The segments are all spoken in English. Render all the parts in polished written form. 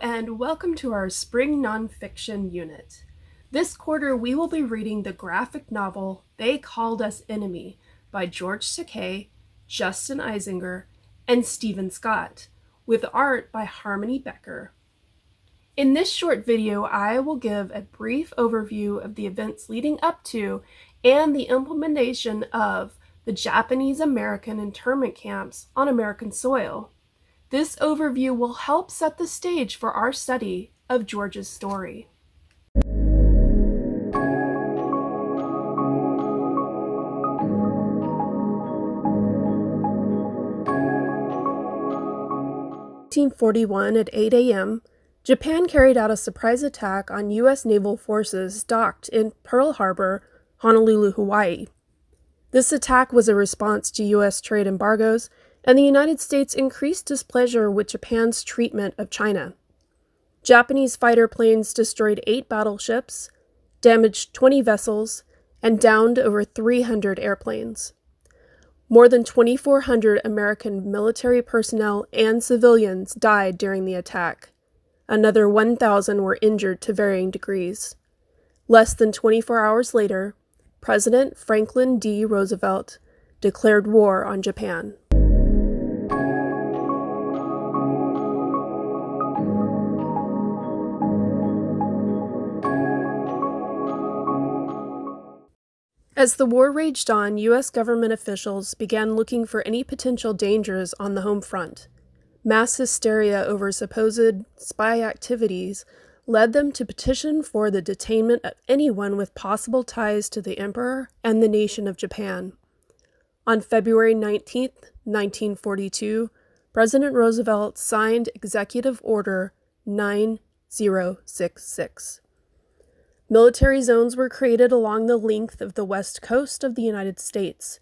and welcome to our Spring Nonfiction Unit. This quarter, we will be reading the graphic novel They Called Us Enemy by George Takei, Justin Eisinger, and Stephen Scott, with art by Harmony Becker. In this short video, I will give a brief overview of the events leading up to and the implementation of the Japanese-American internment camps on American soil. This overview will help set the stage for our study of George's story. In 1841 at 8 a.m., Japan carried out a surprise attack on U.S. naval forces docked in Pearl Harbor, Honolulu, Hawaii. This attack was a response to U.S. trade embargos and the United States' increased displeasure with Japan's treatment of China. Japanese fighter planes destroyed 8 battleships, damaged 20 vessels, and downed over 300 airplanes. More than 2,400 American military personnel and civilians died during the attack. Another 1,000 were injured to varying degrees. Less than 24 hours later, President Franklin D. Roosevelt declared war on Japan. As the war raged on, U.S. government officials began looking for any potential dangers on the home front. Mass hysteria over supposed spy activities led them to petition for the detainment of anyone with possible ties to the emperor and the nation of Japan. On February 19, 1942, President Roosevelt signed Executive Order 9066. Military zones were created along the length of the west coast of the United States.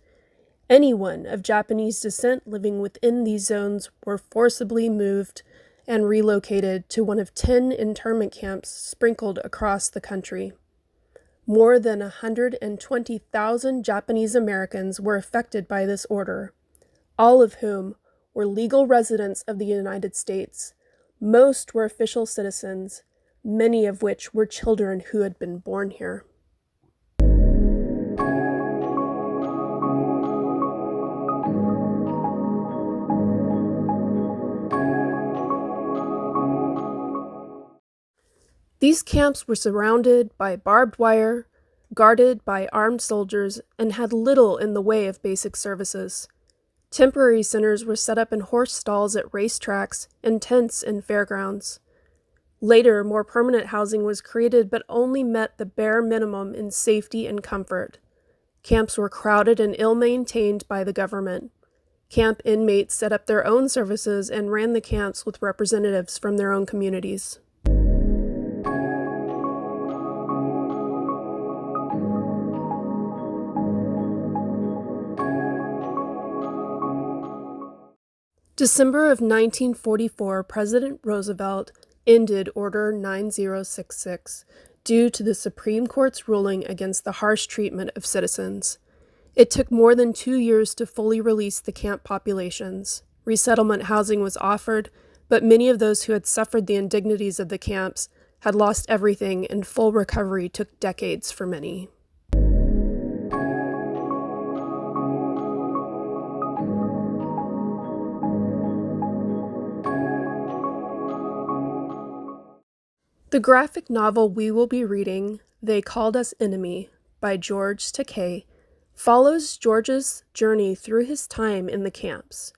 Anyone of Japanese descent living within these zones were forcibly moved and relocated to one of 10 internment camps sprinkled across the country. More than 120,000 Japanese Americans were affected by this order, all of whom were legal residents of the United States. Most were official citizens, many of which were children who had been born here. These camps were surrounded by barbed wire, guarded by armed soldiers, and had little in the way of basic services. Temporary centers were set up in horse stalls at racetracks and tents in fairgrounds. Later, more permanent housing was created but only met the bare minimum in safety and comfort. Camps were crowded and ill-maintained by the government. Camp inmates set up their own services and ran the camps with representatives from their own communities. December of 1944, President Roosevelt ended Order 9066 due to the Supreme Court's ruling against the harsh treatment of citizens. It took more than 2 years to fully release the camp populations. Resettlement housing was offered, but many of those who had suffered the indignities of the camps had lost everything, and full recovery took decades for many. The graphic novel we will be reading, They Called Us Enemy, by George Takei, follows George's journey through his time in the camps.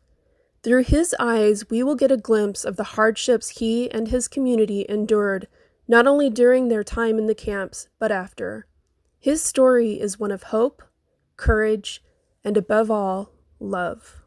Through his eyes, we will get a glimpse of the hardships he and his community endured, not only during their time in the camps, but after. His story is one of hope, courage, and above all, love.